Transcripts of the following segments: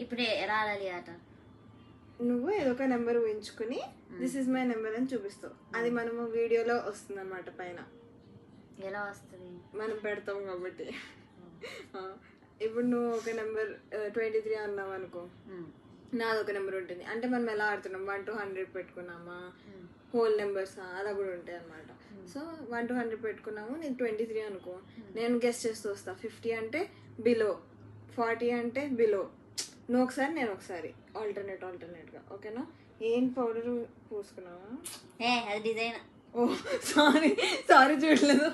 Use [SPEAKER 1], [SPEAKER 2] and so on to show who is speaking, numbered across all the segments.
[SPEAKER 1] ఇప్పుడు ఎలా ఆడాలి ఆట?
[SPEAKER 2] నువ్వు ఏదో ఒక నెంబర్ ఊహించుకుని దిస్ ఇస్ మై నెంబర్ అని చూపిస్తావు. అది మనము వీడియోలో వస్తుంది అన్నమాట. పైన
[SPEAKER 1] ఎలా వస్తుంది?
[SPEAKER 2] మనం పెడతాం కాబట్టి. ఇప్పుడు నువ్వు ఒక నెంబర్ 23 అన్నావు అనుకో, నాది ఒక నెంబర్ ఉంటుంది. అంటే మనం ఎలా ఆడుతున్నాం, 1 to 100 పెట్టుకున్నామా, హోల్ నెంబర్స్ అలా కూడా ఉంటాయి అనమాట. సో 1 to 100 పెట్టుకున్నాము, నేను 23 అనుకో, నేను గెస్ట్ చేస్తూ వస్తా. 50 అంటే బిలో, 40 అంటే బిలో. నువ్వు ఒకసారి నేను ఒకసారి, ఆల్టర్నేట్గా. ఓకేనా? ఏం పౌడర్ పూసుకున్నావా?
[SPEAKER 1] అది డిజైన్.
[SPEAKER 2] ఓ సారీ చూడలేదు.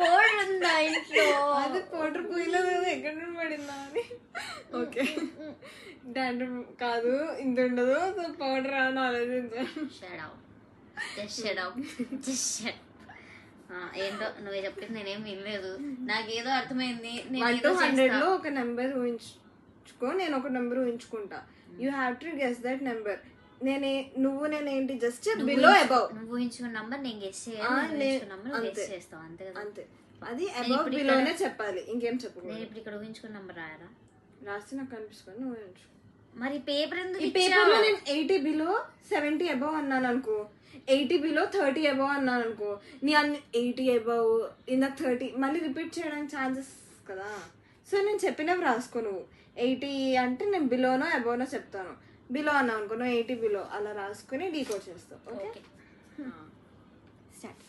[SPEAKER 1] పౌడర్ ఉందా ఇంట్లో?
[SPEAKER 2] అది పౌడర్ పూయలేదు కదా, ఎక్కడ నుండి పడిందా అని. ఓకే, డాండ్రఫ్ కాదు, ఇంత ఉండదు. సో పౌడర్ అని ఆలోచించాను.
[SPEAKER 1] ఏంటో నువ్వే చెప్పింది నేనేం వినలేదు, నాకేదో అర్థమైంది.
[SPEAKER 2] 1 to 100 లో ఒక నెంబర్ ఊహించుకో, నేను ఒక నెంబర్ ఊహించుకుంటా. You have to guess that number. నేనేంటి జస్ట్ బిలో అబౌవ్.
[SPEAKER 1] నువ్వు ఊహించుకున్న నంబర్ నేను గెస్ చేస్తాను అంతే కదా.
[SPEAKER 2] అంతే, అది అబౌవ్ బిలోనే చెప్పాలి, ఇంకేం చెప్పకూడదు.
[SPEAKER 1] నేను ఇప్పుడు ఇక్కడ ఊహించుకున్న నంబర్ రాయరా?
[SPEAKER 2] రాసి నాకు కనిపిస్తుంది, నువ్వు ఊహించుకో.
[SPEAKER 1] మరి పేపర్ ఎందుకు?
[SPEAKER 2] ఈ పేపర్ లో నేను 80 బిలో 70 అబౌవ్ అన్నాను అనుకో, 80 బిలో 30 అబౌవ్ అన్నాను అనుకో, నీ అన్ని 80 అబౌవ్ ఇందాక 30 మళ్ళీ రిపీట్ చేయడానికి ఛాన్సెస్ కదా. సో నేను చెప్పినవి రాసుకో. నువ్వు 80 అంటే నేను బిలోనో అబౌవ్నో చెప్తాను. బిలో అన్నావు అనుకో, నువ్వు 80 బిలో అలా రాసుకుని డీకోడ్ చేస్తావు. Okay, start.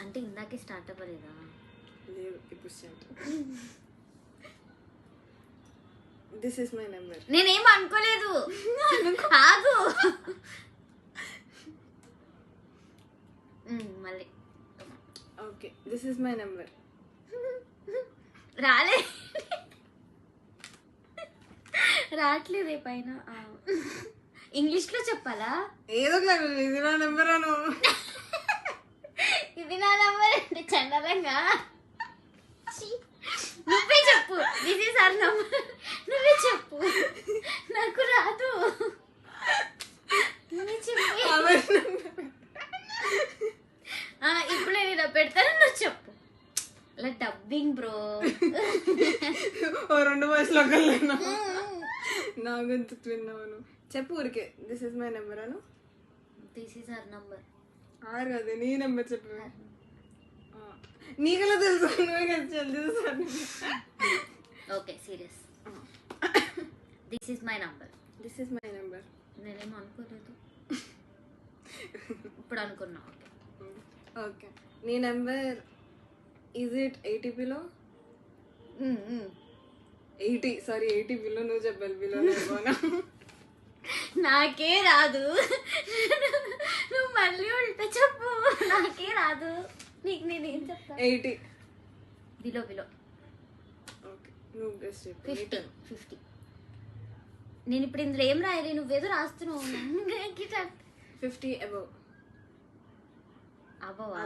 [SPEAKER 1] అంటే ఇందాకే స్టార్ట్ అవ్వలేదా?
[SPEAKER 2] లేదు, ఇప్పుడు start. This is my number.
[SPEAKER 1] నేనేం అనుకోలేదు, కాదు. మళ్ళీ
[SPEAKER 2] okay, this is my number.
[SPEAKER 1] రావట్లేదే పైన. ఇంగ్లీష్ లో చెప్పాలా?
[SPEAKER 2] ఏదో ఇది నా నెంబర్ అను.
[SPEAKER 1] ఇది నా నెంబర్ అంటే చండలంగా. నువ్వే చెప్పు, దిస్ ఇస్ అవర్ నెంబర్. నువ్వే చెప్పు, నాకు రాదు. నువ్వే చెప్పు. ఇప్పుడు నేను ఇలా పెడతాను, నువ్వు చెప్పు. అలా డబ్బింగ్ బ్రో.
[SPEAKER 2] 2 వయసులో కల్లేనా నా గొంతు విన్నాను. చెప్పు ఊరికే, this is my number Anu.
[SPEAKER 1] This is our number.
[SPEAKER 2] ఆరు కదా, నీ నెంబర్ చెప్పు. నీకలా తెలుసు, నువ్వే కదా.
[SPEAKER 1] Okay, serious. This is my number.
[SPEAKER 2] This is my number.
[SPEAKER 1] నేనేం అనుకోలేదు, ఇప్పుడు అనుకున్నా.
[SPEAKER 2] ఓకే, నీ number is it 80 below? 80 below. నువ్వు చెప్పాలి బిలో.
[SPEAKER 1] నాకే రాదు, నువ్వు మళ్ళీ ఉల్టా చెప్పు. నాకే రాదు, నీకు నేనేం చెప్తా.
[SPEAKER 2] 80
[SPEAKER 1] బిలో బిలో.
[SPEAKER 2] ఓకే, నువ్వు గెస్ చెప్పు.
[SPEAKER 1] 50. నేను ఇప్పుడు ఇందులో ఏం రాయాలి? నువ్వేదో రాస్తున్నావు.
[SPEAKER 2] 50 అబౌవ్.
[SPEAKER 1] అబౌవా?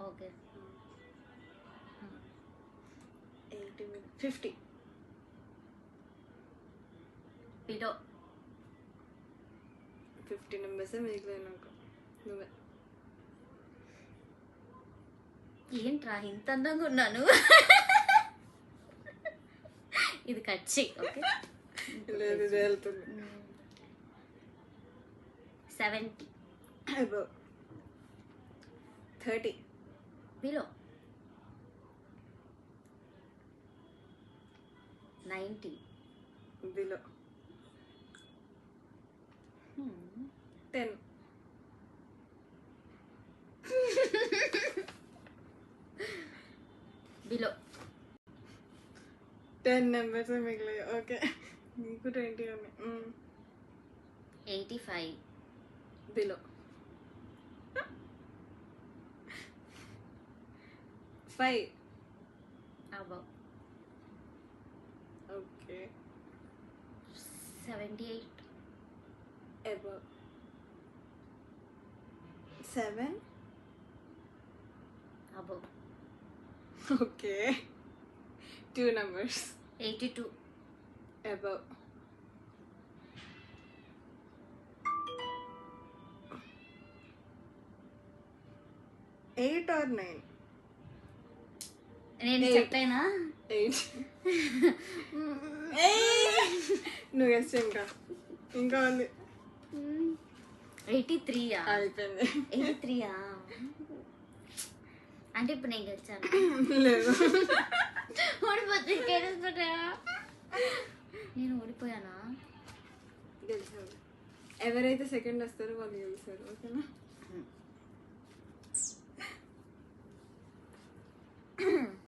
[SPEAKER 1] ఓకే.
[SPEAKER 2] 50
[SPEAKER 1] బిలో.
[SPEAKER 2] 50 నెంబర్స్ మిగిలిన నాకు. నువ్వే.
[SPEAKER 1] ఏంట్రా ఇంత అందంగా ఉన్నాను? ఇది కట్ చెయ్యి. ఓకే,
[SPEAKER 2] లేదు, ఇది వెళ్తుంది.
[SPEAKER 1] 70
[SPEAKER 2] above. 30
[SPEAKER 1] below. 90
[SPEAKER 2] below. 10
[SPEAKER 1] below.
[SPEAKER 2] 10 numbers మిగిలాయి. ఓకే, నీకు 20 ఉన్నాయి.
[SPEAKER 1] 85
[SPEAKER 2] below. 5
[SPEAKER 1] above.
[SPEAKER 2] Okay,
[SPEAKER 1] 78
[SPEAKER 2] above. 7
[SPEAKER 1] above.
[SPEAKER 2] Okay, 2 numbers.
[SPEAKER 1] 82
[SPEAKER 2] above. 8 or 9?
[SPEAKER 1] నేను చెప్పేనా?
[SPEAKER 2] 8. నువ్వు గెస్ట్ ఇంకా ఇంకా ఉంది
[SPEAKER 1] 83యా?
[SPEAKER 2] అయిపోయింది.
[SPEAKER 1] 83యా? అంటే ఇప్పుడు నేను గెలిచాను.
[SPEAKER 2] లేదు
[SPEAKER 1] ఓడిపోతే గెలుస్తాడా? నేను ఓడిపోయానా?
[SPEAKER 2] గెలిచాను. ఎవరైతే సెకండ్ వస్తారో వాళ్ళు గెలుస్తారు. ఓకేనా?